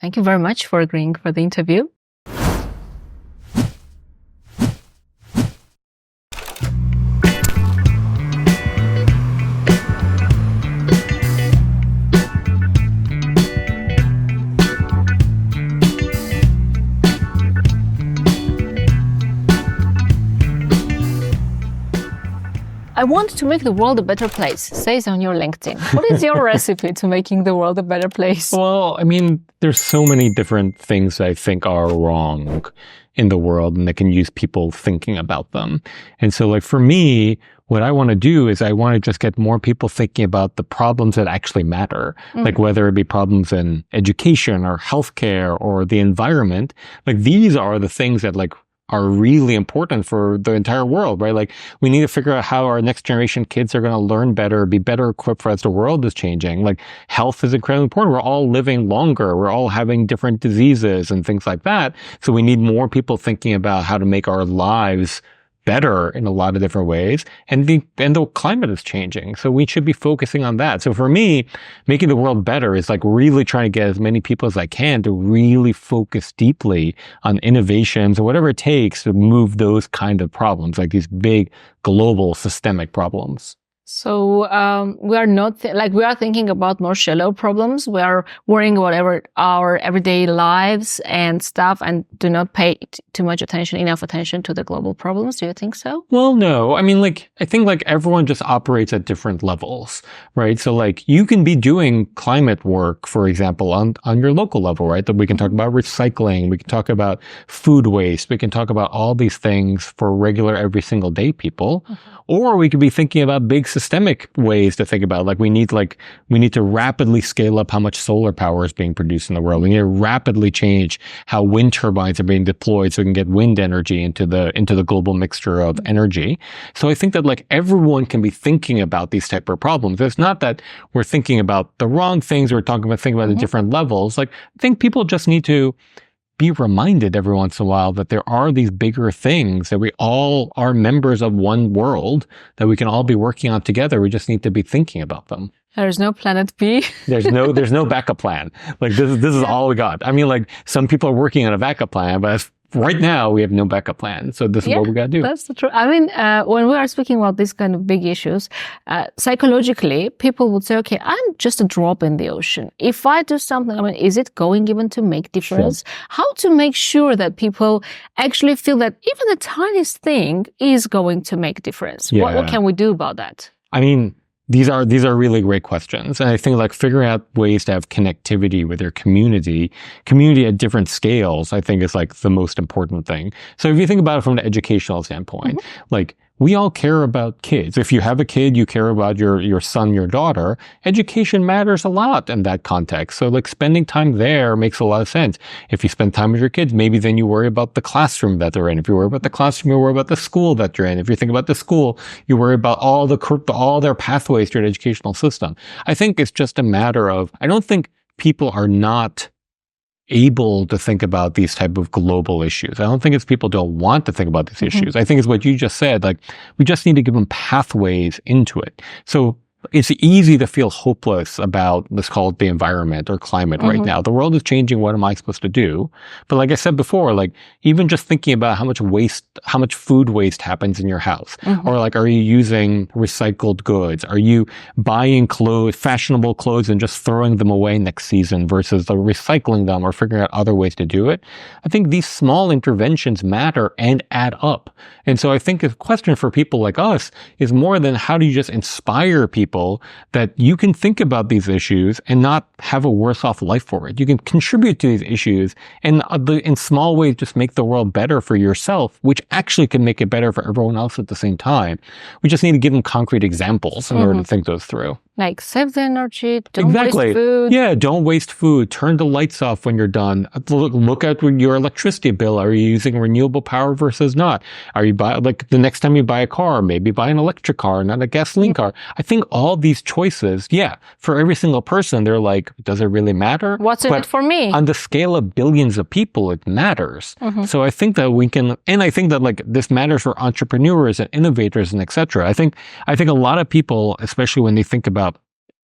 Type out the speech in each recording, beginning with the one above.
Thank you very much for agreeing for the interview. I want to make the world a better place, says on your LinkedIn. What is your recipe to making the world a better place? Well, I mean, there's so many different things that I think are wrong in the world and that can use people thinking about them. And so like for me, what I want to do is I want to just get more people thinking about the problems that actually matter, like whether it be problems in education or healthcare or the environment. Like these are the things that like are really important for the entire world, right? Like we need to figure out how our next generation kids are going to learn better, be better equipped for as the world is changing. Like health is incredibly important. We're all living longer. We're all having different diseases and things like that. So we need more people thinking about how to make our lives better in a lot of different ways. And the climate is changing. So we should be focusing on that. So for me, making the world better is like really trying to get as many people as I can to really focus deeply on innovations or whatever it takes to move those kind of problems, like these big global systemic problems. So we are not we are thinking about more shallow problems. We are worrying about our everyday lives and stuff, and do not pay too much enough attention to the global problems. Do you think so? Well, no. I mean, like I think like everyone just operates at different levels, right? So like you can be doing climate work, for example, on your local level, right? That we can talk about recycling, we can talk about food waste, we can talk about all these things for regular every single day people. Or we could be thinking about big systemic ways to think about, like we need to rapidly scale up how much solar power is being produced in the world. We need to rapidly change how wind turbines are being deployed so we can get wind energy into the global mixture of energy. So I think that like everyone can be thinking about these type of problems. It's not that we're thinking about the wrong things, we're thinking about the different levels. Like I think people just need to be reminded every once in a while that there are these bigger things, that we all are members of one world, that we can all be working on together. We just need to be thinking about them. There's no planet B. There's no backup plan. Like this is all we got. I mean, like some people are working on a backup plan, but right now we have no backup plan. So this is what we got to do. That's the truth. I mean, when we are speaking about these kind of big issues, psychologically, people would say, okay, I'm just a drop in the ocean. If I do something, I mean, is it going even to make difference? Sure. How to make sure that people actually feel that even the tiniest thing is going to make difference? Yeah. What can we do about that? I mean, these are really great questions. And I think like figuring out ways to have connectivity with your community at different scales, I think is like the most important thing. So if you think about it from an educational standpoint, like we all care about kids. If you have a kid, you care about your son, your daughter. Education matters a lot in that context. So like spending time there makes a lot of sense. If you spend time with your kids, maybe then you worry about the classroom that they're in. If you worry about the classroom, you worry about the school that you're in. If you think about the school, you worry about all their pathways through an educational system. I think it's just a matter of, I don't think people are not able to think about these type of global issues. I don't think it's people don't want to think about these issues. I think it's what you just said, like we just need to give them pathways into it. So it's easy to feel hopeless about, let's call it the environment or climate right now. The world is changing. What am I supposed to do? But like I said before, like even just thinking about how much food waste happens in your house, or like, are you using recycled goods? Are you buying fashionable clothes and just throwing them away next season versus recycling them or figuring out other ways to do it? I think these small interventions matter and add up. And so I think a question for people like us is more than how do you just inspire people that you can think about these issues and not have a worse off life for it. You can contribute to these issues and in small ways just make the world better for yourself, which actually can make it better for everyone else at the same time. We just need to give them concrete examples in order to think those through. Like save the energy, don't waste food. Yeah, don't waste food. Turn the lights off when you're done. Look at your electricity bill. Are you using renewable power versus not? Are you the next time you buy a car, maybe buy an electric car, not a gasoline car. I think all these choices, for every single person, they're like, does it really matter? What's in it for me? On the scale of billions of people, it matters. So I think that we can, and I think that like this matters for entrepreneurs and innovators and etc. I think a lot of people, especially when they think about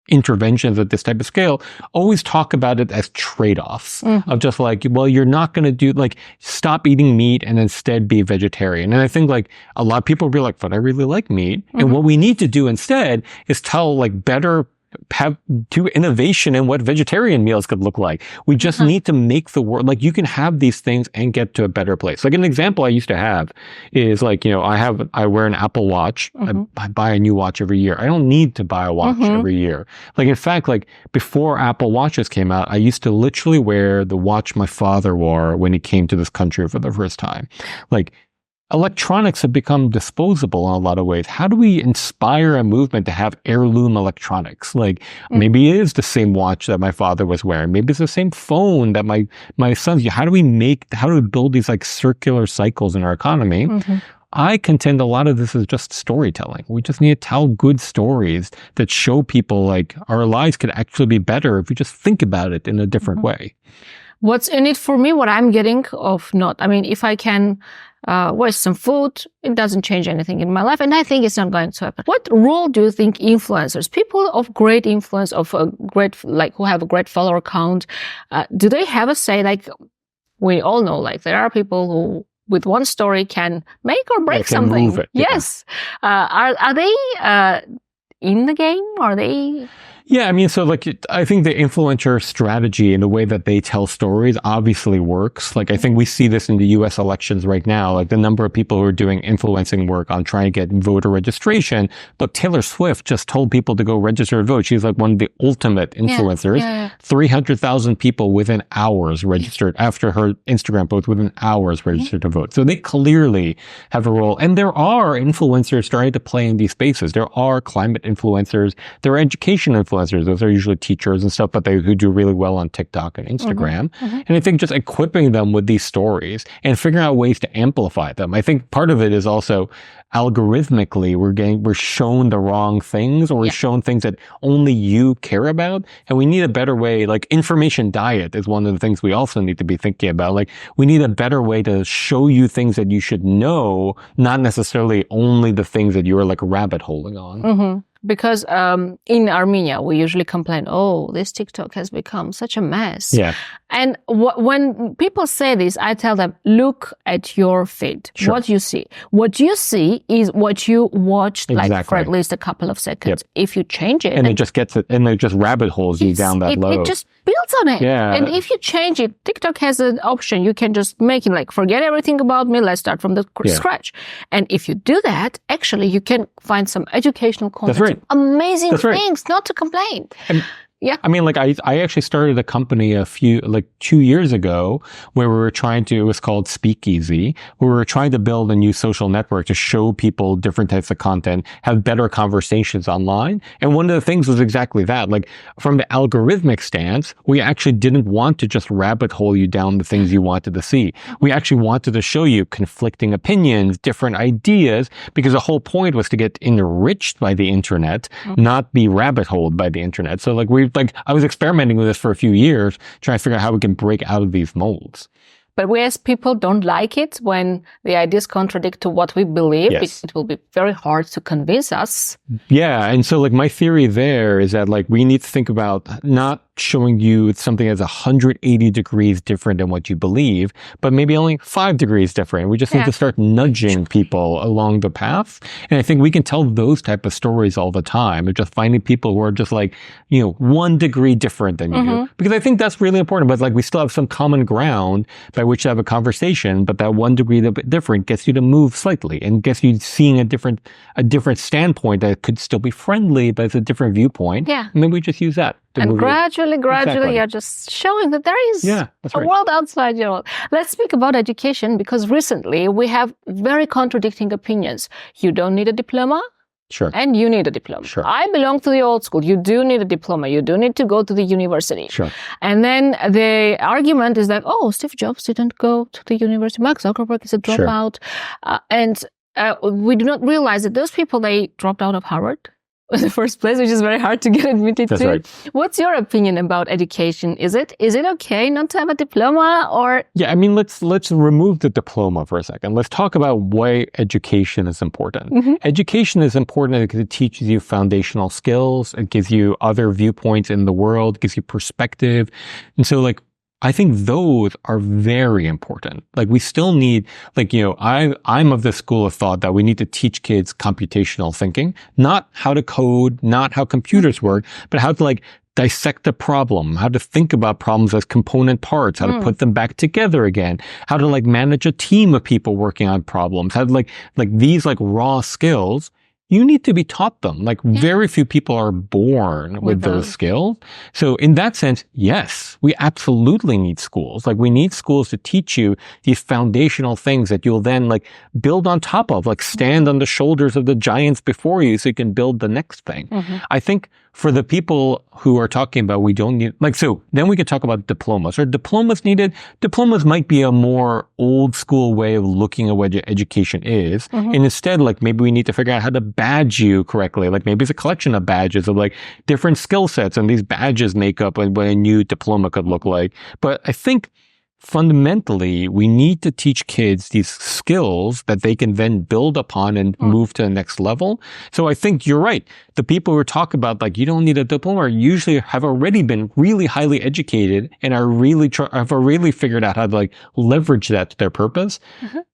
interventions at this type of scale always talk about it as trade-offs of just like, well, you're not going to do like stop eating meat and instead be vegetarian. And I think like a lot of people will be like, but I really like meat. And what we need to do instead is tell like do innovation in what vegetarian meals could look like. We just need to make the world, like you can have these things and get to a better place. Like an example I used to have is like, you know, I wear an Apple Watch. I buy a new watch every year. I don't need to buy a watch every year. Like in fact, like before Apple Watches came out, I used to literally wear the watch my father wore when he came to this country for the first time. Like electronics have become disposable in a lot of ways. How do we inspire a movement to have heirloom electronics? Like maybe it is the same watch that my father was wearing. Maybe it's the same phone that my son's. How do we build these like circular cycles in our economy? I contend a lot of this is just storytelling. We just need to tell good stories that show people like our lives could actually be better if we just think about it in a different way. What's in it for me, what I'm getting if I can waste some food, it doesn't change anything in my life, and I think it's not going to happen. What role do you think influencers, people of great influence, who have a great follower count, do they have a say? Like we all know, like there are people who with one story can make or break something. Move it, yes. Are they in the game? Are they? Yeah, I mean, so like, I think the influencer strategy and the way that they tell stories obviously works. Like, I think we see this in the US elections right now, like the number of people who are doing influencing work on trying to get voter registration. Look, Taylor Swift just told people to go register to vote. She's like one of the ultimate influencers. 300,000 people within hours registered after her Instagram post, within hours registered to vote. So they clearly have a role. And there are influencers starting to play in these spaces. There are climate influencers. There are education influencers. Those are usually teachers and stuff, but who do really well on TikTok and Instagram. And I think just equipping them with these stories and figuring out ways to amplify them. I think part of it is also algorithmically we're shown the wrong things, or we're shown things that only you care about. And we need a better way, like information diet is one of the things we also need to be thinking about. Like we need a better way to show you things that you should know, not necessarily only the things that you're like rabbit holing on. Because in Armenia, we usually complain, oh, this TikTok has become such a mess. Yeah. And when people say this, I tell them, look at your feed. Sure. What you see. What you see is what you watched like for at least a couple of seconds. If you change it. And it just gets it, and it just rabbit holes you down that low. It just builds on it. Yeah. And if you change it, TikTok has an option. You can just make it like, forget everything about me. Let's start from the scratch. And if you do that, actually, you can find some educational content. That's right. Amazing things, not to complain. Yeah. I mean, like I actually started a company 2 years ago where we were it was called Speakeasy, where we were trying to build a new social network to show people different types of content, have better conversations online. And one of the things was exactly that. Like from the algorithmic stance, we actually didn't want to just rabbit hole you down the things you wanted to see. We actually wanted to show you conflicting opinions, different ideas, because the whole point was to get enriched by the internet, not be rabbit holed by the internet. So I was experimenting with this for a few years, trying to figure out how we can break out of these molds. But we as people don't like it when the ideas contradict to what we believe. Yes. It will be very hard to convince us. Yeah. And so like my theory there is that like we need to think about not showing you something that's 180 degrees different than what you believe, but maybe only 5 degrees different. We just need to start nudging people along the path. And I think we can tell those type of stories all the time of just finding people who are just like, 1 degree different than you do. Because I think that's really important, but like we still have some common ground by which to have a conversation, but that 1 degree different gets you to move slightly and gets you seeing a different standpoint that could still be friendly, but it's a different viewpoint. Yeah. And maybe we just use that. And gradually, you're just showing that there is a world outside your world. Let's speak about education, because recently we have very contradicting opinions. You don't need a diploma. Sure. And you need a diploma. Sure. I belong to the old school. You do need a diploma. You do need to go to the university. Sure. And then the argument is that, oh, Steve Jobs didn't go to the university. Mark Zuckerberg is a dropout. And we do not realize that those people, they dropped out of Harvard. in the first place, which is very hard to get admitted That's to. right. What's your opinion about education? Is it okay not to have a diploma, or? Yeah, I mean, let's remove the diploma for a second. Let's talk about why education is important. Mm-hmm. Education is important because it teaches you foundational skills. It gives you other viewpoints in the world, gives you perspective. And so like, I think those are very important. Like we still need, like, you know, I'm of the school of thought that we need to teach kids computational thinking, not how to code, not how computers work, but how to like dissect a problem, how to think about problems as component parts, how to put them back together again, how to like manage a team of people working on problems, how to like these like raw skills. You need to be taught them. Like very few people are born with those skills. So in that sense, yes, we absolutely need schools. Like we need schools to teach you these foundational things that you'll then like build on top of, like stand on the shoulders of the giants before you so you can build the next thing. I think for the people who are talking about we don't need, like, so then we can talk about diplomas. Are diplomas needed? Diplomas might be a more old school way of looking at what education is. And instead, like maybe we need to figure out how to badge you correctly. Like maybe it's a collection of badges of like different skill sets, and these badges make up what a new diploma could look like. But I think fundamentally, we need to teach kids these skills that they can then build upon and move to the next level. So I think you're right. The people who talk about like, you don't need a diploma usually have already been really highly educated and are really have already figured out how to like leverage that to their purpose.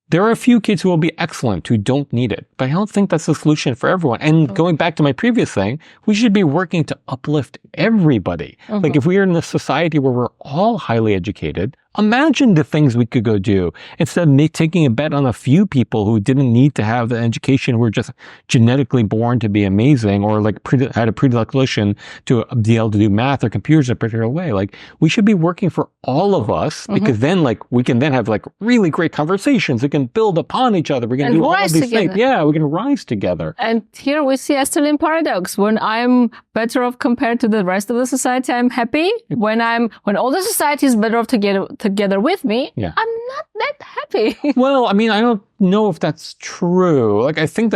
There are a few kids who will be excellent who don't need it, but I don't think that's the solution for everyone. And going back to my previous thing, we should be working to uplift everybody. Like if we are in a society where we're all highly educated, imagine the things we could go do instead of taking a bet on a few people who didn't need to have the education, who were just genetically born to be amazing or like had a predilection to be able to do math or computers in a particular way. Like we should be working for all of us because then like we can then have like really great conversations. We can build upon each other. We can do all of these things. Yeah, we can rise together. And here we see a stirring paradox. When I'm better off compared to the rest of the society, I'm happy. When all the society is better off together with me, I'm not that happy. Well, I mean, I don't know if that's true. Like, I think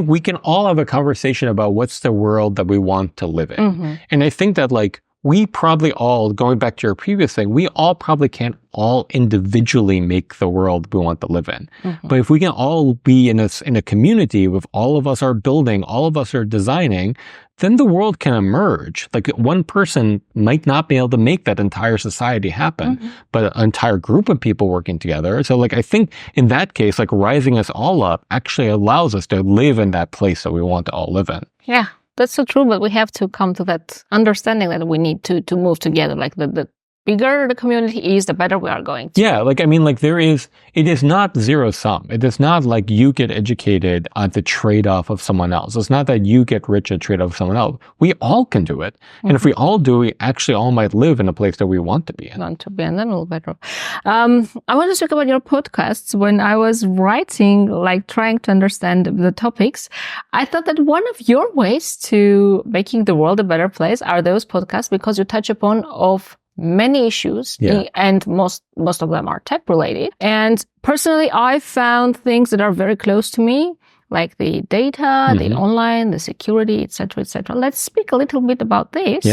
we can all have a conversation about what's the world that we want to live in. And I think that like, we probably all, going back to your previous thing, we all probably can't all individually make the world we want to live in. But if we can all be in a community with all of us are building, all of us are designing, then the world can emerge. Like one person might not be able to make that entire society happen, but an entire group of people working together. So like, I think in that case, like rising us all up actually allows us to live in that place that we want to all live in. Yeah. That's so true, but we have to come to that understanding that we need to move together. Like the bigger the community is, the better we are going to. Yeah, like, I mean, like it is not zero sum. It is not like you get educated at the trade-off of someone else. It's not that you get rich at trade-off of someone else. We all can do it. And if we all do, we actually all might live in a place that we want to be in. Want to be in, then a little better. I want to talk about your podcasts. When I was writing, like trying to understand the topics, I thought that one of your ways to making the world a better place are those podcasts, because you touch upon of many issues, and most of them are tech related. And personally, I found things that are very close to me, like the data, the online, the security, etc., etc. Let's speak a little bit about this.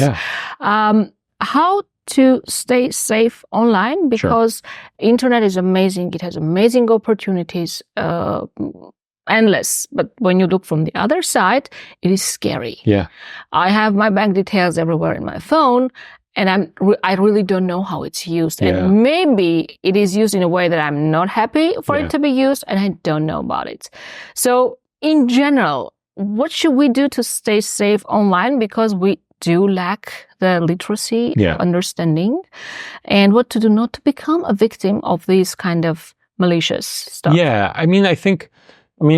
How to stay safe online, because internet is amazing. It has amazing opportunities, endless. But when you look from the other side, it is scary. I have my bank details everywhere in my phone, and I really don't know how it's used. And maybe it is used in a way that I'm not happy for it to be used, and I don't know about it. So in general, what should we do to stay safe online? Because we do lack the literacy, understanding, and what to do not to become a victim of these kind of malicious stuff. Yeah, I mean,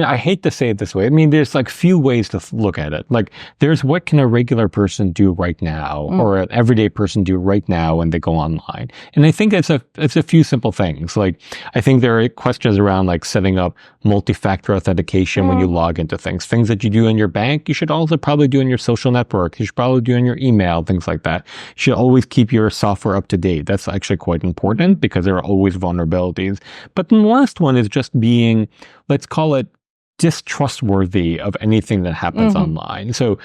I hate to say it this way. I mean, there's like few ways to look at it. Like there's what can a regular person do right now or an everyday person do right now when they go online. And I think it's a few simple things. Like I think there are questions around like setting up multi-factor authentication when you log into things that you do in your bank. You should also probably do in your social network. You should probably do in your email, things like that. You should always keep your software up to date. That's actually quite important because there are always vulnerabilities. But then the last one is just being, let's call it, distrustworthy of anything that happens online. So,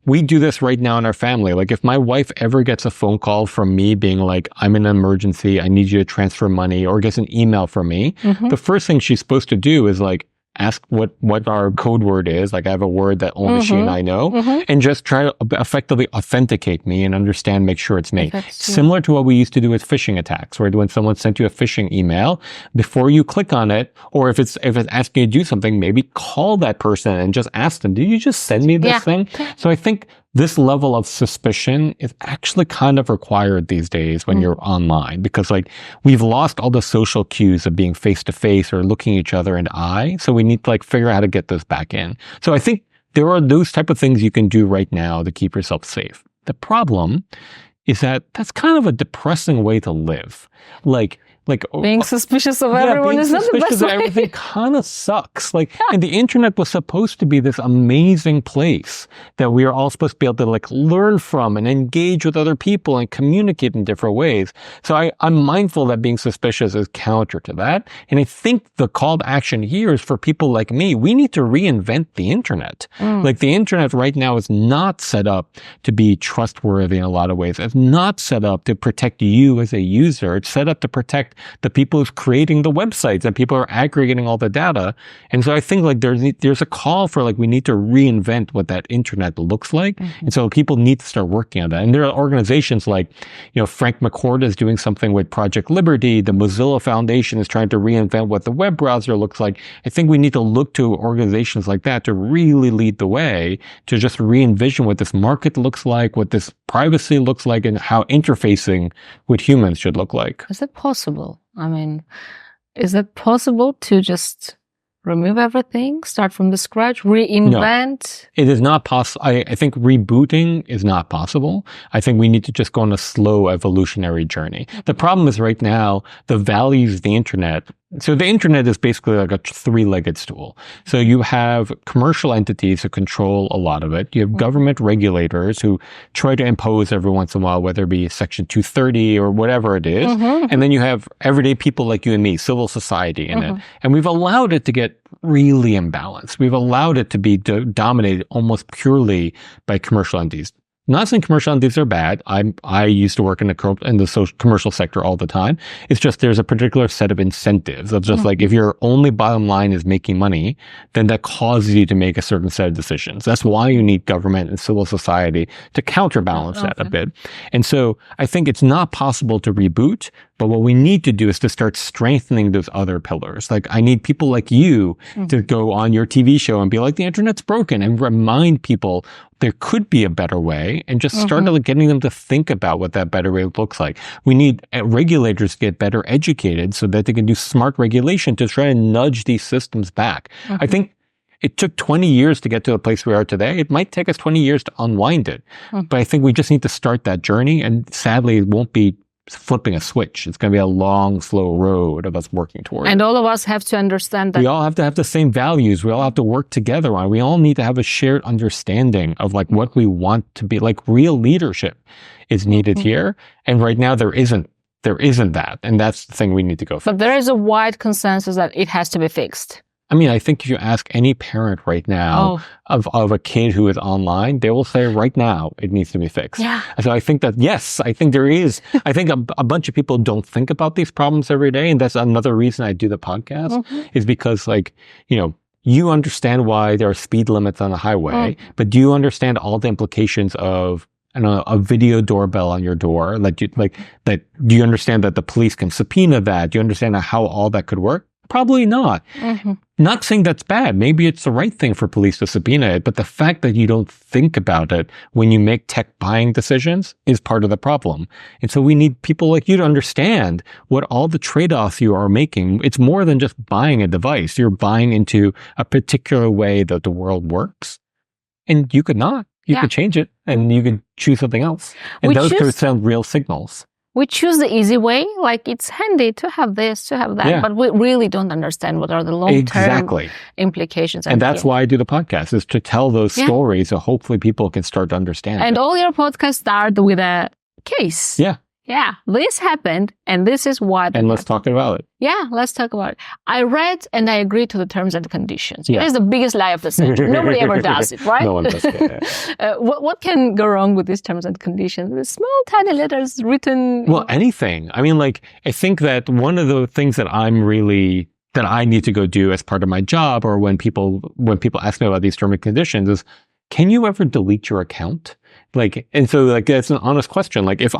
we do this right now in our family. Like if my wife ever gets a phone call from me being like, I'm in an emergency, I need you to transfer money, or gets an email from me, the first thing she's supposed to do is like ask what our code word is. Like I have a word that only she and I know, and just try to effectively authenticate me and understand, make sure it's me. Similar to what we used to do with phishing attacks, right? When someone sent you a phishing email, before you click on it, or if it's asking you to do something, maybe call that person and just ask them, did you just send me this thing? So I think this level of suspicion is actually kind of required these days when you're online, because like we've lost all the social cues of being face to face or looking each other in the eye. So we need to like figure out how to get those back in. So I think there are those type of things you can do right now to keep yourself safe. The problem is that that's kind of a depressing way to live. Like being suspicious of everyone is not the best way. Everything kind of sucks. And the internet was supposed to be this amazing place that we are all supposed to be able to like learn from and engage with other people and communicate in different ways. So I'm mindful that being suspicious is counter to that. And I think the call to action here is for people like me. We need to reinvent the internet. Like the internet right now is not set up to be trustworthy in a lot of ways. It's not set up to protect you as a user. It's set up to protect the people who's creating the websites, and people are aggregating all the data. And so I think like there's a call for like we need to reinvent what that internet looks like. And so people need to start working on that. And there are organizations like, Frank McCord is doing something with Project Liberty. The Mozilla Foundation is trying to reinvent what the web browser looks like. I think we need to look to organizations like that to really lead the way, to just re-envision what this market looks like, what this privacy looks like, and how interfacing with humans should look like. Is it possible? I mean, is it possible to just remove everything, start from the scratch, reinvent? No, it is not possible. I think rebooting is not possible. I think we need to just go on a slow evolutionary journey. The problem is right now, the values of the internet. So the internet is basically like a three-legged stool. So you have commercial entities who control a lot of it. You have government regulators who try to impose every once in a while, whether it be Section 230 or whatever it is. And then you have everyday people like you and me, civil society in it. And we've allowed it to get really imbalanced. We've allowed it to be dominated almost purely by commercial entities. Not saying commercial entities are bad. I used to work in the commercial sector all the time. It's just there's a particular set of incentives of just like if your only bottom line is making money, then that causes you to make a certain set of decisions. That's why you need government and civil society to counterbalance that a bit. And so I think it's not possible to reboot, but what we need to do is to start strengthening those other pillars. Like I need people like you to go on your TV show and be like, the internet's broken, and remind people there could be a better way, and just start getting them to think about what that better way looks like. We need regulators to get better educated so that they can do smart regulation to try and nudge these systems back. I think it took 20 years to get to the place we are today. It might take us 20 years to unwind it. But I think we just need to start that journey, and sadly it won't be flipping a switch. It's going to be a long, slow road of us working toward it. And all of us have to understand that. We all have to have the same values. We all have to work together on it. We all need to have a shared understanding of like what we want to be. Like real leadership is needed here. And right now there isn't that. And that's the thing we need to go for. But there is a wide consensus that it has to be fixed. I mean, I think if you ask any parent right now of a kid who is online, they will say right now it needs to be fixed. Yeah. So I think that, yes, I think there is. I think a bunch of people don't think about these problems every day. And that's another reason I do the podcast is because like, you understand why there are speed limits on the highway, but do you understand all the implications of a video doorbell on your door? Do you understand that the police can subpoena that? Do you understand how all that could work? Probably not. Not saying that's bad. Maybe it's the right thing for police to subpoena it, but the fact that you don't think about it when you make tech buying decisions is part of the problem. And so we need people like you to understand what all the trade-offs you are making. It's more than just buying a device. You're buying into a particular way that the world works. And you could not. You could change it, and you could choose something else. And those could send real signals. We choose the easy way, like it's handy to have this, to have that, but we really don't understand what are the long-term implications. And that's why I do the podcast, is to tell those stories so hopefully people can start to understand. And all your podcasts start with a case. Yeah. yeah, this happened, and this is why. And let's talk about it. Yeah, let's talk about it. I read and I agree to the terms and conditions. Yeah. It's the biggest lie of the century. Nobody ever does it, right? No one does it. What can go wrong with these terms and conditions? The small, tiny letters written. Well, anything. I mean, like, I think that one of the things that I need to go do as part of my job, or when people ask me about these terms and conditions, is, can you ever delete your account? Like, and so like, that's an honest question. Like, if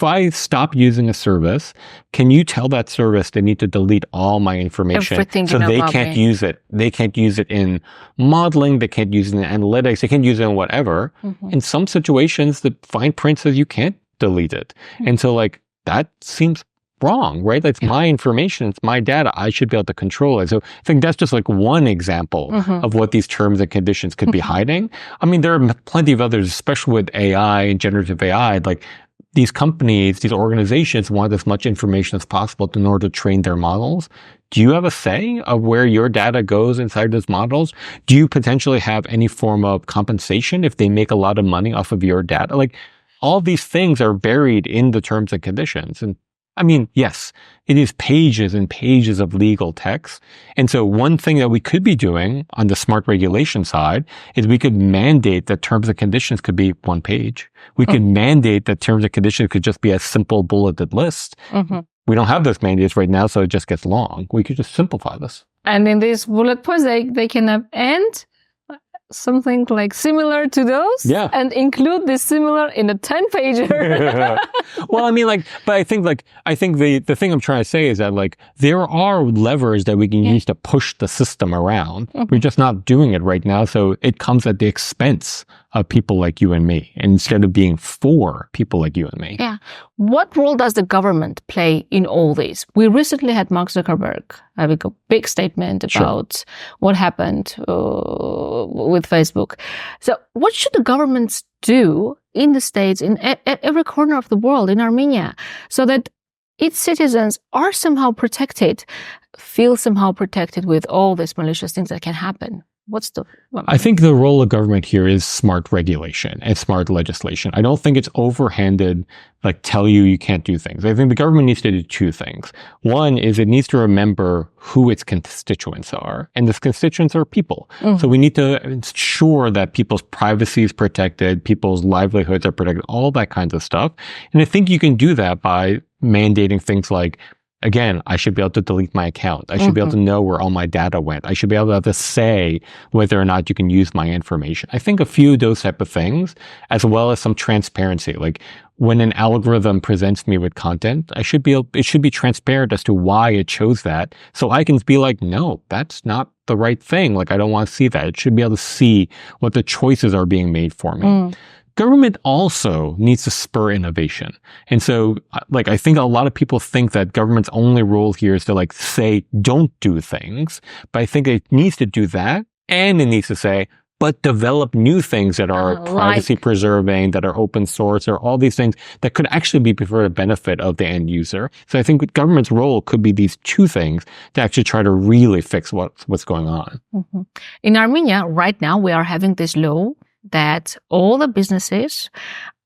I stop using a service, can you tell that service they need to delete all my information so they can't use it? They can't use it in modeling. They can't use it in analytics. They can't use it in whatever. Mm-hmm. In some situations, the fine print says you can't delete it. Mm-hmm. And so like, that seems wrong, right? That's my information. It's my data. I should be able to control it. So I think that's just like one example of what these terms and conditions could be hiding. I mean, there are plenty of others, especially with AI and generative AI. Like, these companies, these organizations want as much information as possible in order to train their models. Do you have a say of where your data goes inside those models? Do you potentially have any form of compensation if they make a lot of money off of your data? Like, all these things are buried in the terms and conditions. And I mean, yes, it is pages and pages of legal text. And so one thing that we could be doing on the smart regulation side is we could mandate that terms and conditions could be one page. We could mandate that terms and conditions could just be a simple bulleted list. Mm-hmm. We don't have those mandates right now, so it just gets long. We could just simplify this. And in these bullet points, they can have end something like similar to those, and include this similar in a 10-pager. Well, I mean, like, but I think the thing I'm trying to say is that, like, there are levers that we can use to push the system around. We're just not doing it right now, so it comes at the expense of people like you and me, instead of being for people like you and me. Yeah. What role does the government play in all this? We recently had Mark Zuckerberg having a big statement about what happened with Facebook. So what should the governments do in the States, in every corner of the world, in Armenia, so that its citizens are somehow protected, feel somehow protected with all these malicious things that can happen? I think the role of government here is smart regulation and smart legislation. I don't think it's overhanded, like, tell you can't do things. I think the government needs to do two things. One is it needs to remember who its constituents are. And those constituents are people. Mm-hmm. So we need to ensure that people's privacy is protected, people's livelihoods are protected, all that kinds of stuff. And I think you can do that by mandating things like, again, I should be able to delete my account. I should be able to know where all my data went. I should be able to say whether or not you can use my information. I think a few of those type of things, as well as some transparency. Like, when an algorithm presents me with content, it should be transparent as to why it chose that. So I can be like, no, that's not the right thing. Like, I don't want to see that. It should be able to see what the choices are being made for me. Government also needs to spur innovation. And so, like, I think a lot of people think that government's only role here is to, like, say, don't do things. But I think it needs to do that, and it needs to say, but develop new things that are privacy preserving, that are open source, or all these things that could actually be for the benefit of the end user. So I think government's role could be these two things to actually try to really fix what's going on. Mm-hmm. In Armenia, right now, we are having this law that all the businesses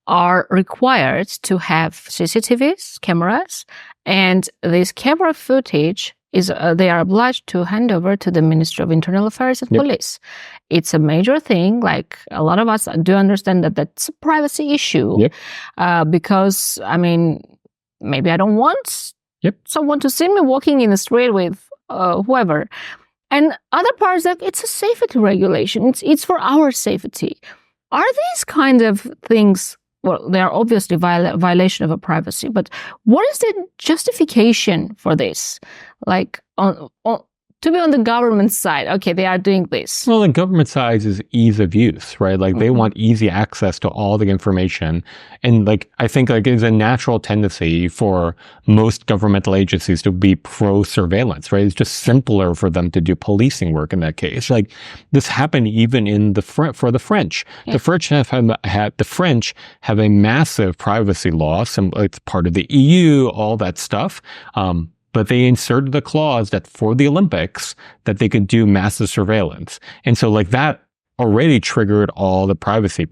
are required to have CCTVs, cameras, and this camera footage is they are obliged to hand over to the Ministry of Internal Affairs and Police. It's a major thing. Like, a lot of us do understand that that's a privacy issue, because, I mean, maybe I don't want someone to see me walking in the street with whoever. And other parts, like, it's a safety regulation. It's for our safety. Are these kind of things, well, they are obviously violation of a privacy, but what is the justification for this? Like, to be on the government side, okay, they are doing this. Well, the government side is ease of use, right? Like, they want easy access to all the information. And, like, I think, like, it's a natural tendency for most governmental agencies to be pro-surveillance, right? It's just simpler for them to do policing work in that case. Like, this happened even for the French. Yeah. The French have a massive privacy law. It's part of the EU, all that stuff. But they inserted a clause that for the Olympics that they could do massive surveillance. And so, like, that already triggered all the privacy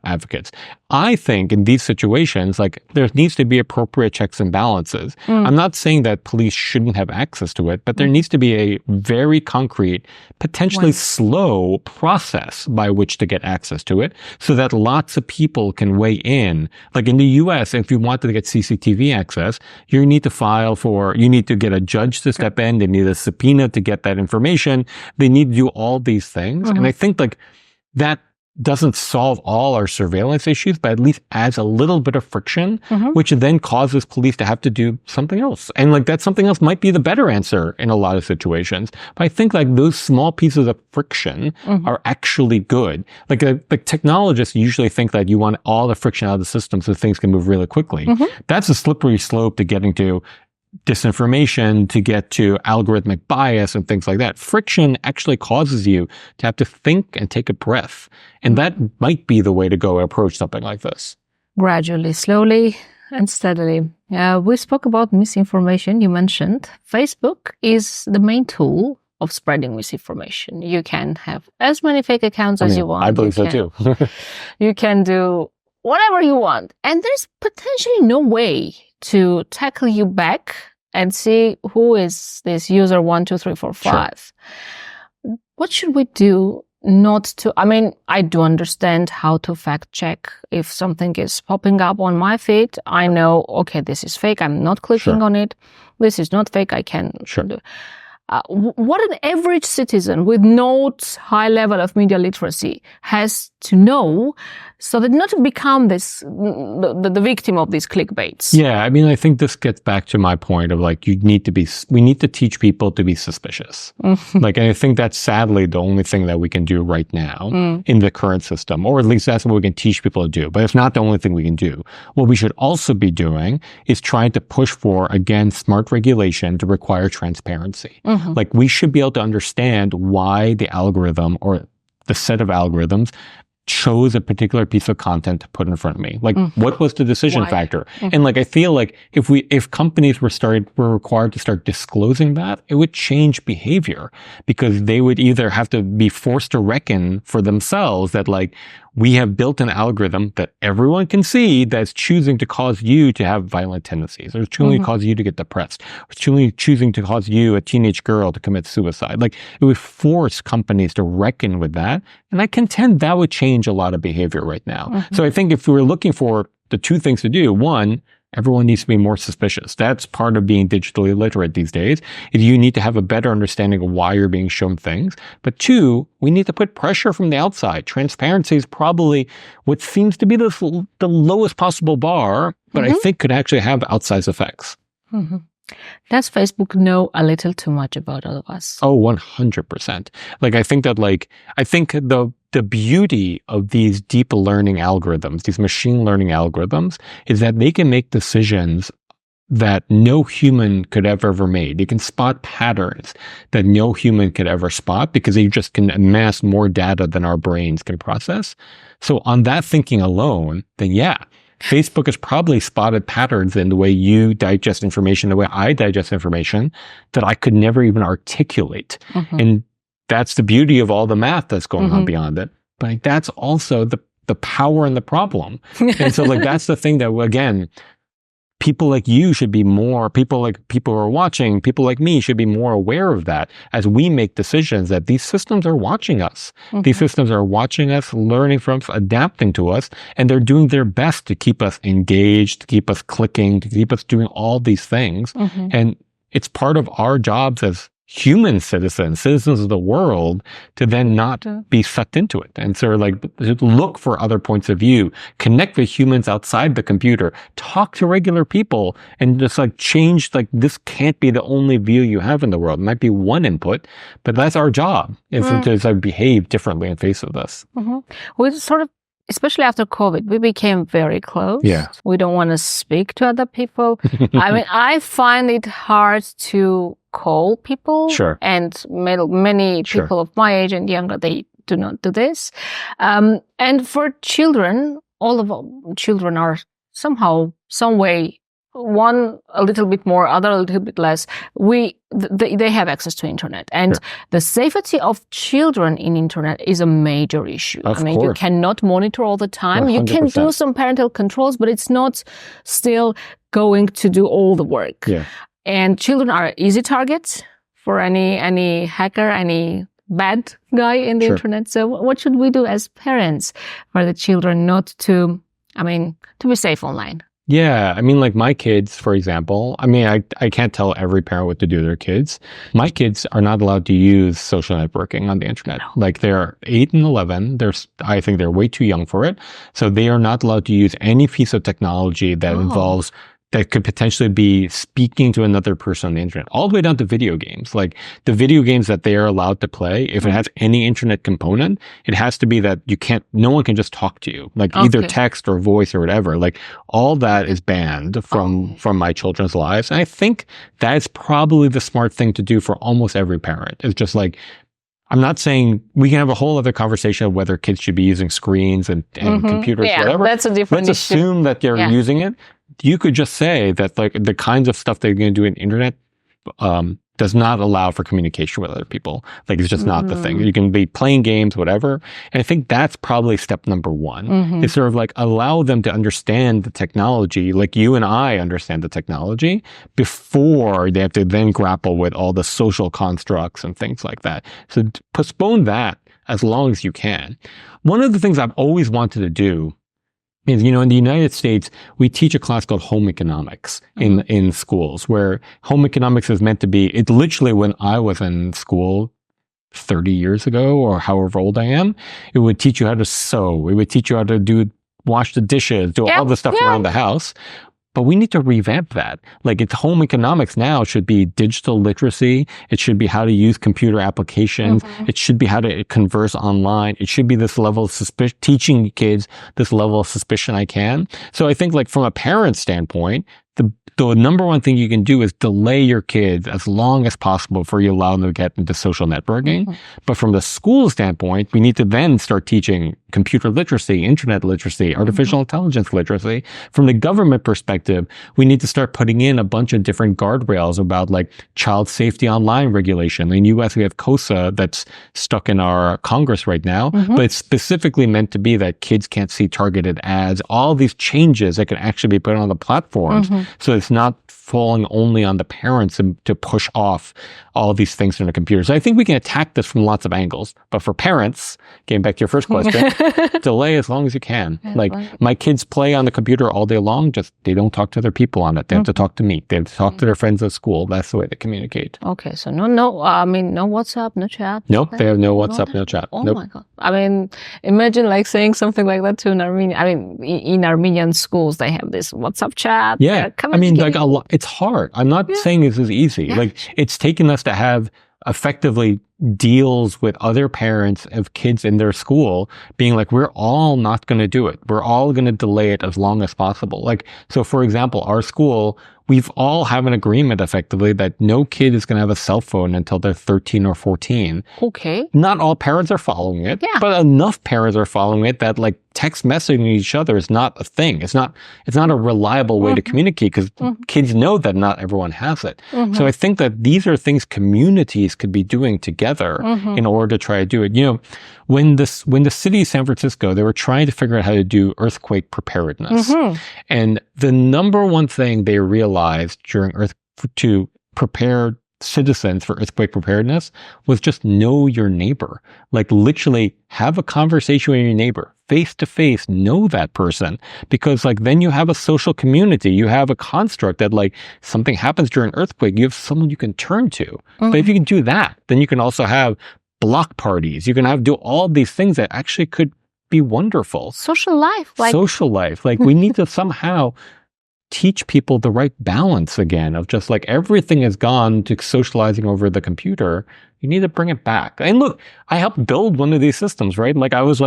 advocates. I think in these situations, like there needs to be appropriate checks and balances. I'm not saying that police shouldn't have access to it, but there needs to be a very concrete, potentially slow process by which to get access to it so that lots of people can weigh in. Like in the US, if you wanted to get CCTV access, you need to get a judge to step in. They need a subpoena to get that information. They need to do all these things. And I think like that doesn't solve all our surveillance issues, but at least adds a little bit of friction, which then causes police to have to do something else. And like that something else might be the better answer in a lot of situations. But I think like those small pieces of friction are actually good. Like technologists usually think that you want all the friction out of the system so things can move really quickly. That's a slippery slope to getting to disinformation, to get to algorithmic bias and things like that. Friction actually causes you to have to think and take a breath. And that might be the way to go approach something like this. Gradually, slowly, and steadily. We spoke about misinformation. You mentioned Facebook is the main tool of spreading misinformation. You can have as many fake accounts as you want. I believe so too. You can do whatever you want. And there's potentially no way to tackle you back and see who is this user 1, 2, 3, 4, 5. Sure. What should we do not to, I mean, I do understand how to fact check. If something is popping up on my feed, I know, okay, this is fake. I'm not clicking on it. This is not fake. I can do. What an average citizen with not high level of media literacy has to know so that not to become the victim of these clickbaits. Yeah, I mean, I think this gets back to my point of like, we need to teach people to be suspicious. Like, and I think that's sadly the only thing that we can do right now in the current system, or at least that's what we can teach people to do. But it's not the only thing we can do. What we should also be doing is trying to push for, again, smart regulation to require transparency. Like, we should be able to understand why the algorithm or the set of algorithms chose a particular piece of content to put in front of me. Like, what was the decision factor? And like, I feel like if companies were required to start disclosing that, it would change behavior, because they would either have to be forced to reckon for themselves that like, we have built an algorithm that everyone can see that's choosing to cause you to have violent tendencies, or choosing to cause you to get depressed, or choosing to cause you, a teenage girl, to commit suicide. Like, it would force companies to reckon with that. And I contend that would change a lot of behavior right now. So I think if we were looking for the two things to do, one, everyone needs to be more suspicious. That's part of being digitally literate these days. You need to have a better understanding of why you're being shown things. But two, we need to put pressure from the outside. Transparency is probably what seems to be the lowest possible bar, but I think could actually have outsized effects. Does Facebook know a little too much about all of us? Oh, 100%. Like, I think that the beauty of these deep learning algorithms, these machine learning algorithms, is that they can make decisions that no human could have ever made. They can spot patterns that no human could ever spot, because they just can amass more data than our brains can process. So on that thinking alone, then yeah, Facebook has probably spotted patterns in the way you digest information, the way I digest information, that I could never even articulate. And that's the beauty of all the math that's going on beyond it. But like, that's also the power and the problem. And so like, that's the thing that, again, people like you should be more, people who are watching, people like me should be more aware of that as we make decisions, that these systems are watching us. These systems are watching us, learning from us, adapting to us, and they're doing their best to keep us engaged, to keep us clicking, to keep us doing all these things. And it's part of our jobs as human citizens of the world, to then not be sucked into it. And so like, look for other points of view, connect with humans outside the computer, talk to regular people, and just like change, like, this can't be the only view you have in the world. It might be one input, but that's our job, is to behave differently in face of this. We sort of, especially after COVID, we became very close. Yeah. We don't want to speak to other people. I mean, I find it hard to call people. And many people of my age and younger, they do not do this. And for children, all of our children are somehow, some way one a little bit more, other a little bit less, they have access to internet. And the safety of children in internet is a major issue. Of you course. cannot monitor all the time. 100%. You can do some parental controls, but it's not still going to do all the work. Yeah. And children are easy targets for any hacker, any bad guy in the internet. So what should we do as parents for the children not to be safe online? Yeah. I mean, like my kids, for example, I can't tell every parent what to do to their kids. My kids are not allowed to use social networking on the internet. Like they're 8 and 11. I think they're way too young for it. So they are not allowed to use any piece of technology that involves that could potentially be speaking to another person on the internet, all the way down to video games. Like the video games that they are allowed to play, if it has any internet component, it has to be that no one can just talk to you, like either text or voice or whatever. Like all that is banned from my children's lives. And I think that's probably the smart thing to do for almost every parent. It's just like, I'm not saying we can have a whole other conversation of whether kids should be using screens and computers, whatever. That's a different Let's assume that they're using it. You could just say that like the kinds of stuff they're going to do in internet does not allow for communication with other people. Like it's just not the thing. You can be playing games, whatever. And I think that's probably step number one. Is sort of like allow them to understand the technology, like you and I understand the technology, before they have to then grapple with all the social constructs and things like that. So postpone that as long as you can. One of the things I've always wanted to do is, in the United States, we teach a class called home economics in schools, where home economics is meant to be, it literally, when I was in school 30 years ago, or however old I am, it would teach you how to sew. It would teach you how to wash the dishes, do all the stuff around the house. But we need to revamp that. Like it's home economics now should be digital literacy. It should be how to use computer applications. It should be how to converse online. It should be this level of suspicion, teaching kids this level of suspicion I can. So I think like from a parent standpoint, the number one thing you can do is delay your kids as long as possible before you allow them to get into social networking. But from the school standpoint, we need to then start teaching computer literacy, internet literacy, artificial intelligence literacy. From the government perspective, we need to start putting in a bunch of different guardrails about like child safety online regulation. In the US, we have COSA that's stuck in our Congress right now, but it's specifically meant to be that kids can't see targeted ads, all these changes that can actually be put on the platforms. So it's not falling only on the parents to push off all these things in the computer. So I think we can attack this from lots of angles. But for parents, getting back to your first question, delay as long as you can. Like my kids play on the computer all day long, just they don't talk to other people on it. They have to talk to me. They have to talk to their friends at school. That's the way they communicate. Okay, so no WhatsApp, no chat. Nope, they have no WhatsApp, no chat. Oh my God. Imagine like saying something like that to an Armenian. In Armenian schools, they have this WhatsApp chat. Yeah, like a lot. It's hard. I'm not saying this is easy. Yeah. Like it's taken us to have effectively deals with other parents of kids in their school being like, we're all not going to do it. We're all going to delay it as long as possible. Like, so for example, our school, we've all have an agreement effectively that no kid is going to have a cell phone until they're 13 or 14. Okay. Not all parents are following it, but enough parents are following it that like text messaging each other is not a thing. It's not a reliable way to communicate because kids know that not everyone has it. So I think that these are things communities could be doing together in order to try to do it. When the city of San Francisco, they were trying to figure out how to do earthquake preparedness. And the number one thing they realized to prepare citizens for earthquake preparedness was just know your neighbor. Like literally have a conversation with your neighbor face to face, know that person, because like then you have a social community, you have a construct that like something happens during an earthquake, you have someone you can turn to. But if you can do that, then you can also have block parties. You can do all these things that actually could be wonderful. Social life. Like we need to somehow teach people the right balance again of just like everything has gone to socializing over the computer. You need to bring it back. And look, I helped build one of these systems, right? Like I was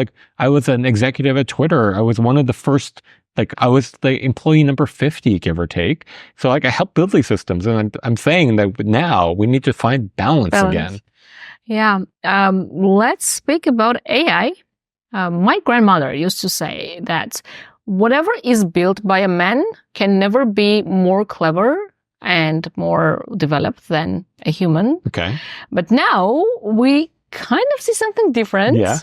an executive at Twitter. I was one of the first, like I was the employee number 50, give or take. So like I helped build these systems. And I'm saying that now we need to find balance again. Yeah. Let's speak about AI. My grandmother used to say that whatever is built by a man can never be more clever and more developed than a human. Okay. But now we kind of see something different. Yeah.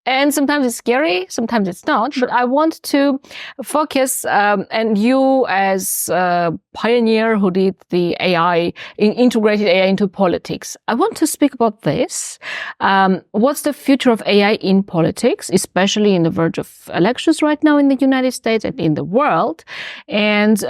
And sometimes it's scary, sometimes it's not. But I want to focus, and you as a pioneer who did the AI, integrated AI into politics, I want to speak about this. What's the future of AI in politics, especially in the verge of elections right now in the United States and in the world? And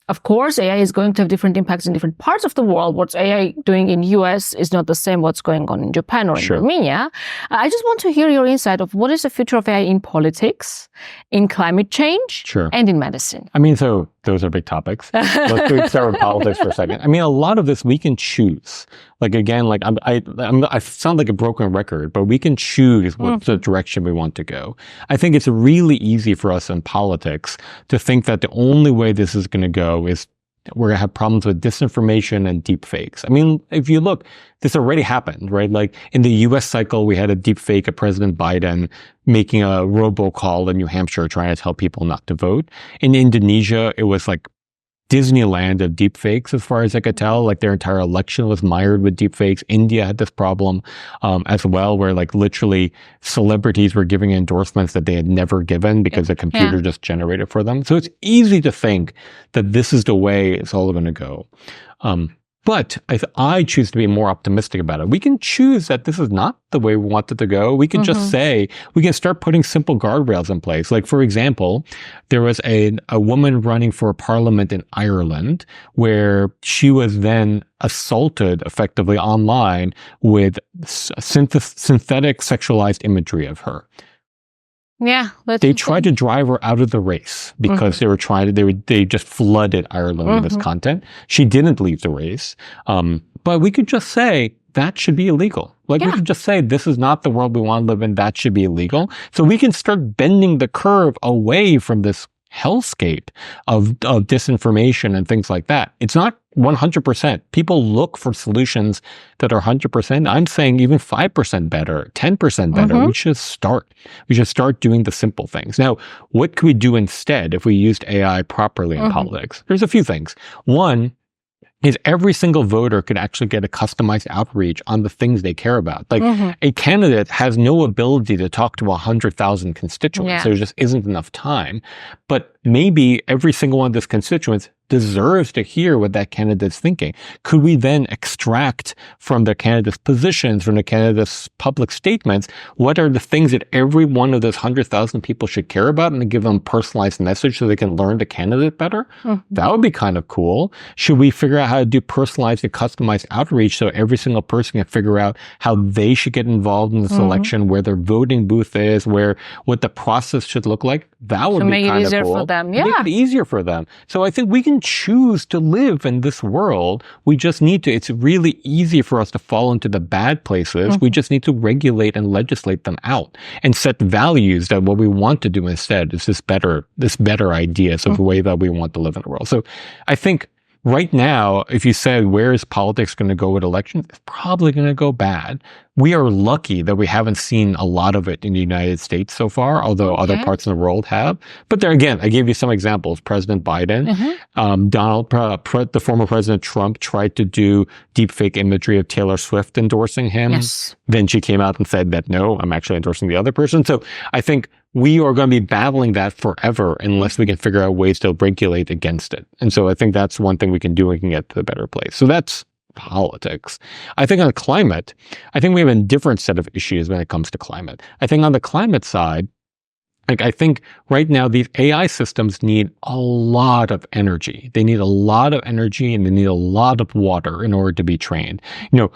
of course, AI is going to have different impacts in different parts of the world. What's AI doing in US is not the same what's going on in Japan or in Armenia. I just want to hear your insight of what is the future of AI in politics, in climate change, and in medicine. I mean, so those are big topics. Let's start with politics for a second. I mean, a lot of this we can choose. Like, again, like I sound like a broken record, but we can choose what the direction we want to go. I think it's really easy for us in politics to think that the only way this is going to go is we're going to have problems with disinformation and deepfakes. I mean, if you look, this already happened, right? Like in the US cycle, we had a deepfake of President Biden making a robocall in New Hampshire trying to tell people not to vote. In Indonesia, it was like Disneyland of deepfakes, as far as I could tell. Like their entire election was mired with deepfakes. India had this problem as well, where like literally celebrities were giving endorsements that they had never given because the computer just generated for them. So it's easy to think that this is the way it's all going to go. But I choose to be more optimistic about it. We can choose that this is not the way we want it to go. We can just say, we can start putting simple guardrails in place. Like, for example, there was a woman running for parliament in Ireland where she was then assaulted effectively online with synthetic sexualized imagery of her. Yeah, they tried to drive her out of the race because they just flooded Ireland with this content. She didn't leave the race. But we could just say that should be illegal. Like we could just say, this is not the world we want to live in. That should be illegal. So we can start bending the curve away from this hellscape of disinformation and things like that. It's not 100%. People look for solutions that are 100%. I'm saying even 5% better, 10% better. We should start. We should start doing the simple things. Now, what could we do instead if we used AI properly in politics? There's a few things. One is every single voter could actually get a customized outreach on the things they care about. Like a candidate has no ability to talk to 100,000 constituents. There just isn't enough time. But maybe every single one of those constituents deserves to hear what that candidate's thinking. Could we then extract from the candidate's positions, from the candidate's public statements, what are the things that every one of those 100,000 people should care about, and give them a personalized message so they can learn the candidate better? That would be kind of cool. Should we figure out how to do personalized and customized outreach so every single person can figure out how they should get involved in this election, where their voting booth is, what the process should look like? That would be kind of cool. For them. Make it easier for them. So I think we can choose to live in this world. We just need to, it's really easy for us to fall into the bad places. We just need to regulate and legislate them out and set values that what we want to do instead is this better ideas of the way that we want to live in the world. So I think right now, if you said, where is politics going to go with elections? It's probably going to go bad. We are lucky that we haven't seen a lot of it in the United States so far, although other parts of the world have. But there again, I gave you some examples. President Biden, the former President Trump tried to do deepfake imagery of Taylor Swift endorsing him. Then she came out and said that, no, I'm actually endorsing the other person. So I think we are going to be battling that forever unless we can figure out ways to regulate against it. And so I think that's one thing we can do. We can get to a better place. So that's politics. I think on climate, I think we have a different set of issues when it comes to climate. I think on the climate side, like I think right now these AI systems need a lot of energy. They need a lot of energy and they need a lot of water in order to be trained. You know,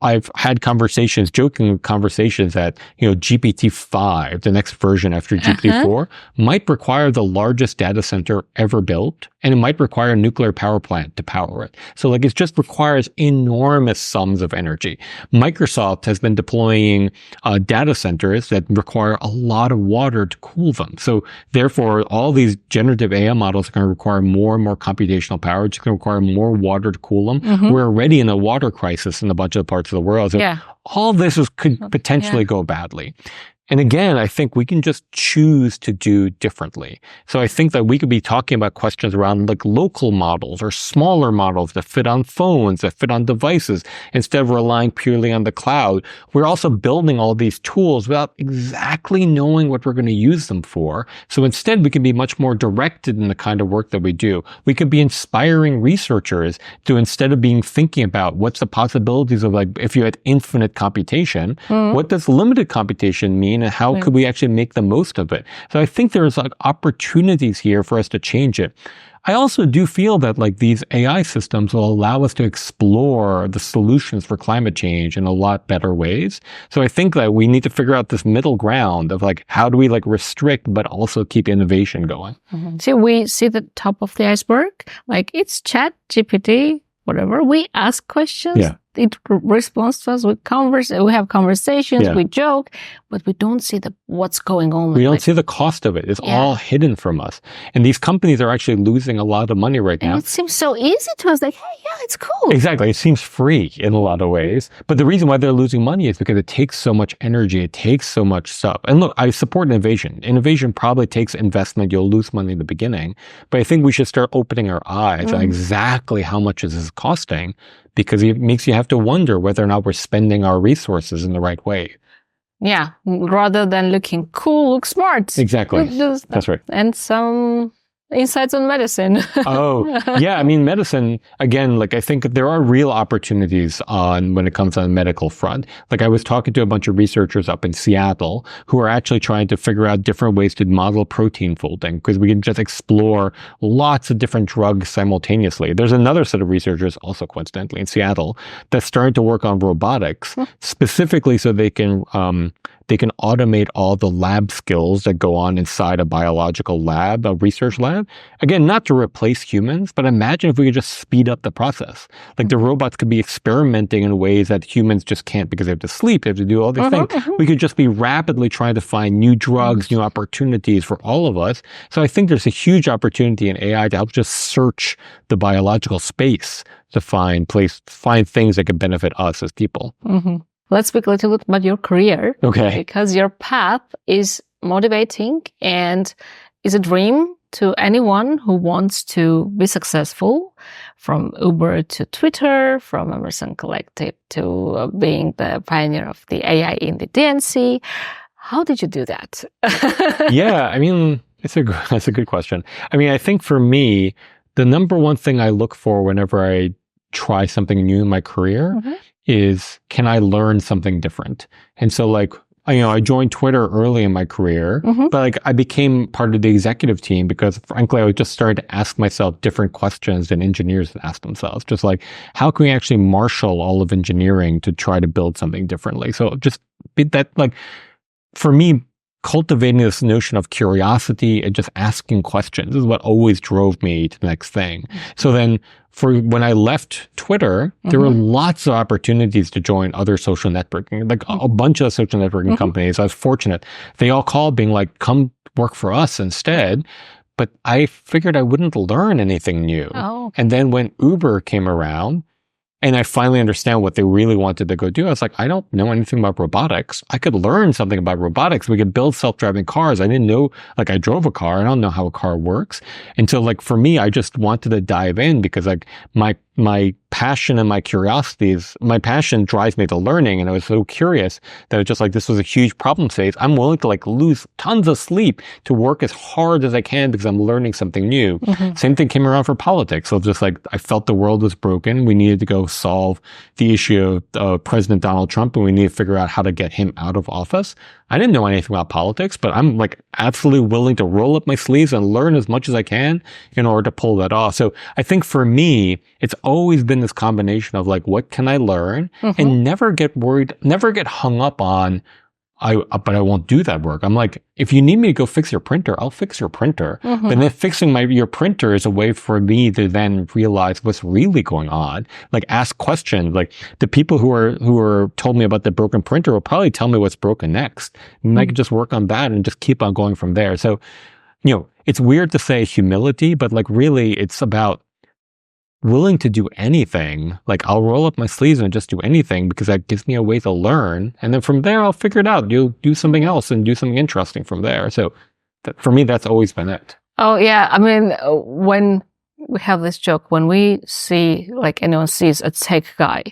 I've had joking conversations that, you know, GPT-5, the next version after GPT-4, might require the largest data center ever built, and it might require a nuclear power plant to power it. So like it just requires enormous sums of energy. Microsoft has been deploying data centers that require a lot of water to cool them. So therefore, all these generative AI models are going to require more and more computational power. It's going to require more water to cool them. We're already in a water crisis in a bunch of parts of the world. So all this could potentially go badly. And again, I think we can just choose to do differently. So I think that we could be talking about questions around like local models or smaller models that fit on phones, that fit on devices, instead of relying purely on the cloud. We're also building all these tools without exactly knowing what we're going to use them for. So instead, we can be much more directed in the kind of work that we do. We could be inspiring researchers to, instead of being thinking about what's the possibilities of, like, if you had infinite computation, what does limited computation mean? And how could we actually make the most of it? So I think there's like opportunities here for us to change it. I also do feel that like these AI systems will allow us to explore the solutions for climate change in a lot better ways. So I think that we need to figure out this middle ground of like, how do we like restrict, but also keep innovation going? So we see the top of the iceberg, like it's Chat GPT, whatever. We ask questions. Yeah. It responds to us. We have conversations. We joke, but we don't see what's going on. We don't see the cost of it. It's all hidden from us. And these companies are actually losing a lot of money right now. And it seems so easy to us. Like, hey, yeah, it's cool. Exactly. It seems free in a lot of ways. But the reason why they're losing money is because it takes so much energy. It takes so much stuff. And look, I support innovation. Innovation probably takes investment. You'll lose money in the beginning. But I think we should start opening our eyes on exactly how much this is costing, because it makes you have to wonder whether or not we're spending our resources in the right way. Yeah, rather than looking cool, look smart. Exactly. That's right. And some insights on medicine. Yeah. I mean, medicine, again, like I think there are real opportunities when it comes on the medical front. Like I was talking to a bunch of researchers up in Seattle who are actually trying to figure out different ways to model protein folding, because we can just explore lots of different drugs simultaneously. There's another set of researchers, also coincidentally in Seattle, that's starting to work on robotics, specifically so they can automate all the lab skills that go on inside a biological lab, a research lab. Again, not to replace humans, but imagine if we could just speed up the process. Like the robots could be experimenting in ways that humans just can't, because they have to sleep, they have to do all these things. We could just be rapidly trying to find new drugs, new opportunities for all of us. So I think there's a huge opportunity in AI to help just search the biological space to find things that could benefit us as people. Let's speak a little bit about your career. Okay. Because your path is motivating and is a dream to anyone who wants to be successful, from Uber to Twitter, from Emerson Collective to being the pioneer of the AI in the DNC. How did you do that? Yeah, I mean, that's a good question. I mean, I think for me, the number one thing I look for whenever I try something new in my career is, can I learn something different? And so like, I joined Twitter early in my career, but like I became part of the executive team because frankly, I was just starting to ask myself different questions than engineers would ask themselves. Just like, how can we actually marshal all of engineering to try to build something differently? So just that, like, for me, cultivating this notion of curiosity and just asking questions is what always drove me to the next thing. So then when I left Twitter, there were lots of opportunities to join other social networking, like a bunch of social networking companies. I was fortunate. They all called being like, come work for us instead. But I figured I wouldn't learn anything new. And then when Uber came around, and I finally understand what they really wanted to go do, I was like, I don't know anything about robotics. I could learn something about robotics. We could build self-driving cars. I didn't know, like I drove a car. I don't know how a car works. And so like for me, I just wanted to dive in because like my passion and my passion drives me to learning. And I was so curious that it was just like, this was a huge problem space. I'm willing to like lose tons of sleep to work as hard as I can because I'm learning something new. Same thing came around for politics. So just like, I felt the world was broken. We needed to go solve the issue of President Donald Trump, and we need to figure out how to get him out of office. I didn't know anything about politics, but I'm like absolutely willing to roll up my sleeves and learn as much as I can in order to pull that off. So I think for me, it's always been this combination of like, what can I learn? And never get worried, never get hung up on, but I won't do that work. I'm like, if you need me to go fix your printer, I'll fix your printer. But then fixing your printer is a way for me to then realize what's really going on. Like ask questions. Like the people who are told me about the broken printer will probably tell me what's broken next. And I can just work on that and just keep on going from there. So, it's weird to say humility, but like really it's about willing to do anything. Like I'll roll up my sleeves and just do anything because that gives me a way to learn. And then from there, I'll figure it out. You'll do something else and do something interesting from there. So for me, that's always been it. Oh, yeah. I mean, when we have this joke, when we see, like anyone sees a tech guy,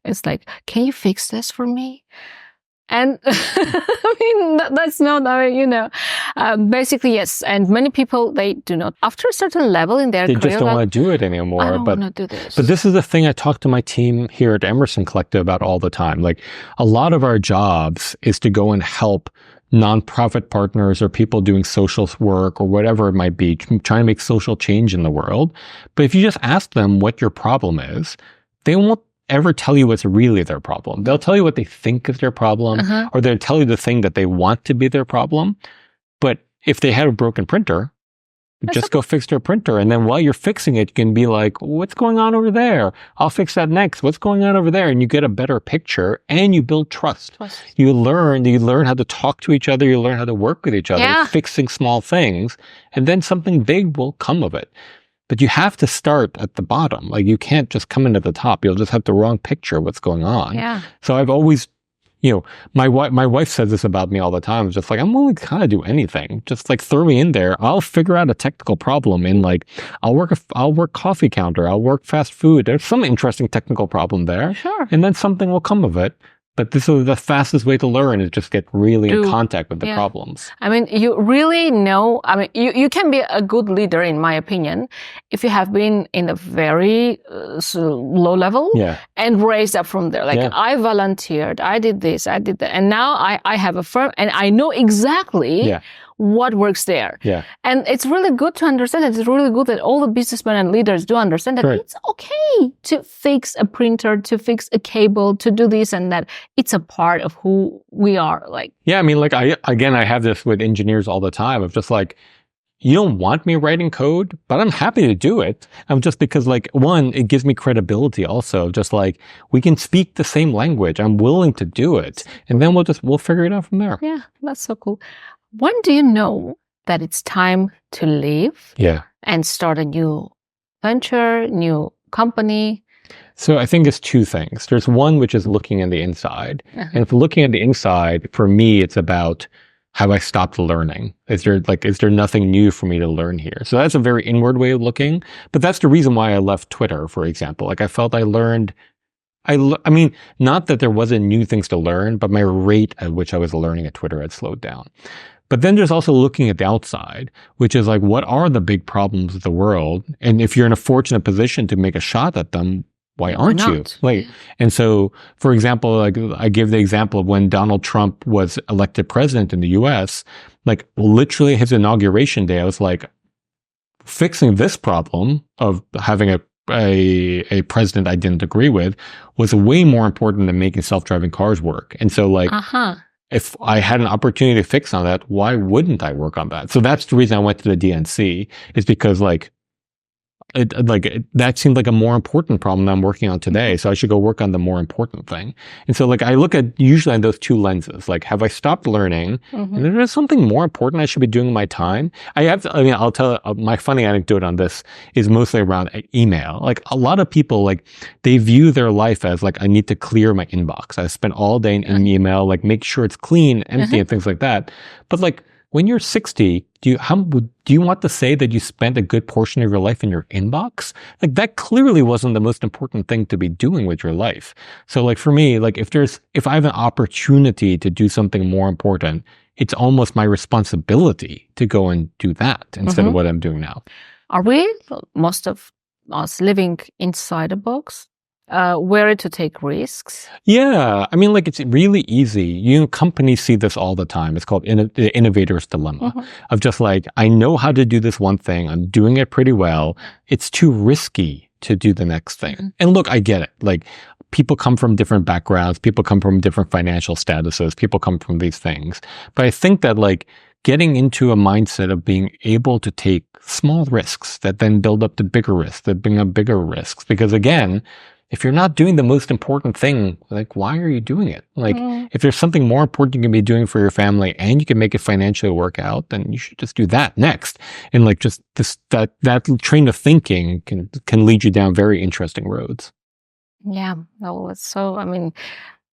it's like, can you fix this for me? And I mean, that's not, I mean, you know, basically, yes. And many people, they do not, after a certain level in their they career, just don't want to do it anymore. I don't want to do this. But this is the thing I talk to my team here at Emerson Collective about all the time. Like a lot of our jobs is to go and help nonprofit partners or people doing social work or whatever it might be, trying to make social change in the world. But if you just ask them what your problem is, they won't ever tell you what's really their problem. They'll tell you what they think is their problem, or they'll tell you the thing that they want to be their problem. But if they had a broken printer, just go fix their printer. And then while you're fixing it, you can be like, what's going on over there? I'll fix that next. What's going on over there? And you get a better picture and you build trust. You learn how to talk to each other. You learn how to work with each other, fixing small things. And then something big will come of it. But you have to start at the bottom. Like you can't just come into the top. You'll just have the wrong picture of what's going on. Yeah. So I've always, you know, my wife says this about me all the time. It's just like, I'm willing to kind of do anything. Just like throw me in there. I'll figure out a technical problem in like, I'll work coffee counter. I'll work fast food. There's some interesting technical problem there. Sure. And then something will come of it. But this is the fastest way to learn is just get really in contact with the problems. I mean, you really know, I mean, you can be a good leader, in my opinion, if you have been in a very low level and raised up from there. Like I volunteered, I did this, I did that. And now I have a firm and I know exactly what works there. Yeah. And it's really good to understand it. It's really good that all the businessmen and leaders do understand that it's okay to fix a printer, to fix a cable, to do this and that. It's a part of who we are. Like, yeah, I mean, like I have this with engineers all the time of just like, you don't want me writing code, but I'm happy to do it. Just because like, one, it gives me credibility also. Just like, we can speak the same language. I'm willing to do it. And then we'll figure it out from there. Yeah, that's so cool. When do you know that it's time to leave and start a new venture, new company? So I think it's two things. There's one, which is looking at the inside. And if looking at the inside, for me, it's about, have I stopped learning? Is there nothing new for me to learn here? So that's a very inward way of looking. But that's the reason why I left Twitter, for example. Like I felt I learned, I mean, not that there wasn't new things to learn, but my rate at which I was learning at Twitter had slowed down. But then there's also looking at the outside, which is like, what are the big problems of the world? And if you're in a fortunate position to make a shot at them, why aren't you? Like, and so, for example, like I give the example of when Donald Trump was elected president in the US, like literally his inauguration day, I was like, fixing this problem of having a president I didn't agree with was way more important than making self-driving cars work. And so like, if I had an opportunity to fix on that, why wouldn't I work on that? So that's the reason I went to the DNC, is because like, that seemed like a more important problem that I'm working on today. So I should go work on the more important thing. And so like I look at usually on those two lenses, like have I stopped learning? And if there's something more important I should be doing with my time. I'll tell my funny anecdote on this is mostly around email. Like a lot of people, like they view their life as like, I need to clear my inbox. I spend all day in email, like make sure it's clean, empty and things like that. But like, when you're 60, do you want to say that you spent a good portion of your life in your inbox? Like that clearly wasn't the most important thing to be doing with your life. So like for me, like if I have an opportunity to do something more important, it's almost my responsibility to go and do that instead of what I'm doing now. Are we, most of us, living inside a box? Wary to take risks? Yeah. I mean, like it's really easy. Companies see this all the time. It's called the innovator's dilemma of just like, I know how to do this one thing. I'm doing it pretty well. It's too risky to do the next thing. And look, I get it. Like people come from different backgrounds. People come from different financial statuses. People come from these things. But I think that like getting into a mindset of being able to take small risks that then build up to bigger risks, that bring up bigger risks. Because again, if you're not doing the most important thing, like, why are you doing it? Like, if there's something more important you can be doing for your family and you can make it financially work out, then you should just do that next. And like, just that train of thinking can lead you down very interesting roads. Yeah. Well, it's so, I mean,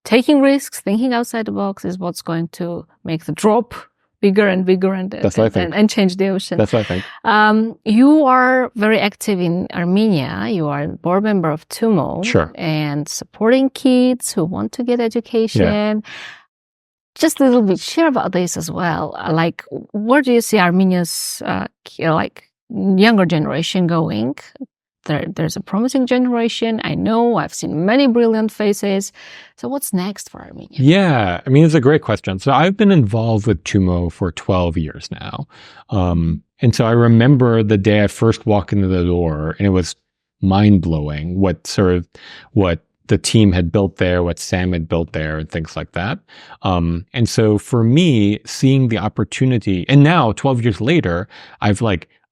taking risks, thinking outside the box is what's going to make the drop bigger and bigger and change the ocean. That's what I think. You are very active in Armenia. You are a board member of TUMO. Sure. And supporting kids who want to get education. Yeah. Just a little bit, share about this as well. Like, where do you see Armenia's younger generation going? There's a promising generation. I know I've seen many brilliant faces. So what's next for Armenia? Yeah, I mean, it's a great question. So I've been involved with TUMO for 12 years now. And so I remember the day I first walked into the door, and it was mind-blowing what the team had built there, what Sam had built there, and things like that. And so for me, seeing the opportunity, and now 12 years later,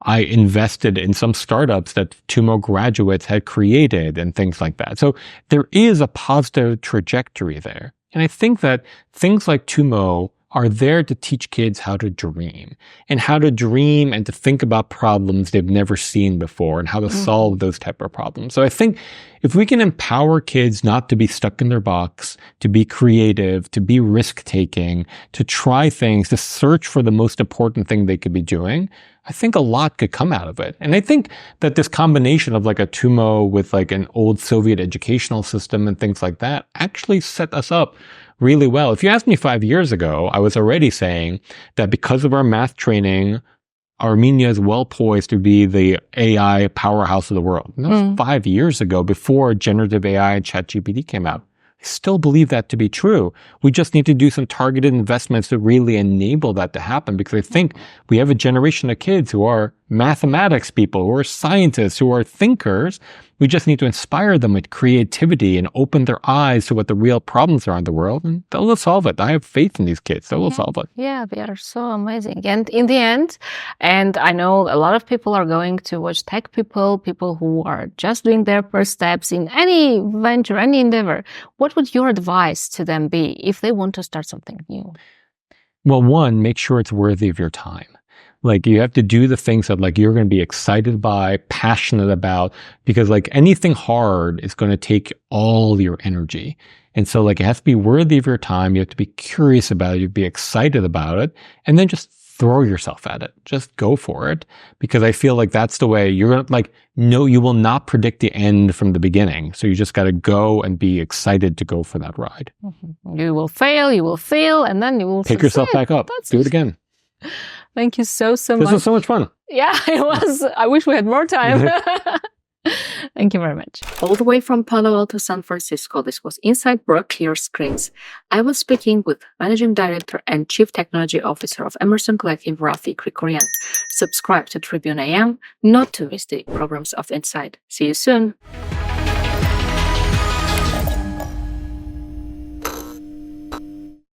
I invested in some startups that TUMO graduates had created and things like that. So there is a positive trajectory there. And I think that things like TUMO are there to teach kids how to dream and to think about problems they've never seen before and how to solve those type of problems. So I think if we can empower kids not to be stuck in their box, to be creative, to be risk-taking, to try things, to search for the most important thing they could be doing, I think a lot could come out of it. And I think that this combination of like a TUMO with like an old Soviet educational system and things like that actually set us up really well. If you asked me 5 years ago, I was already saying that because of our math training, Armenia is well poised to be the AI powerhouse of the world. And that was 5 years ago, before generative AI and ChatGPT came out. I still believe that to be true. We just need to do some targeted investments to really enable that to happen, because I think we have a generation of kids who are mathematics people, who are scientists, who are thinkers. We just need to inspire them with creativity and open their eyes to what the real problems are in the world, and they'll solve it. I have faith in these kids. They will solve it. Yeah, they are so amazing. And in the end, and I know a lot of people are going to watch tech people who are just doing their first steps in any venture, any endeavor. What would your advice to them be if they want to start something new? Well, one, make sure it's worthy of your time. Like, you have to do the things that like you're going to be excited by, passionate about, because like anything hard is going to take all your energy. And so like it has to be worthy of your time. You have to be curious about it. You have to be excited about it, and then just throw yourself at it. Just go for it, because I feel like that's the way you're going to like, no, you will not predict the end from the beginning. So you just got to go and be excited to go for that ride. You will fail, and then you will pick yourself back up. Do it again. Thank you so much. This was so much fun. Yeah, it was. I wish we had more time. Thank you very much. All the way from Palo Alto, San Francisco, this was Inside Broad Clear Screens. I was speaking with Managing Director and Chief Technology Officer of Emerson Collective, Rafi Krikorian. Subscribe to Tribune.am not to miss the programs of Inside. See you soon.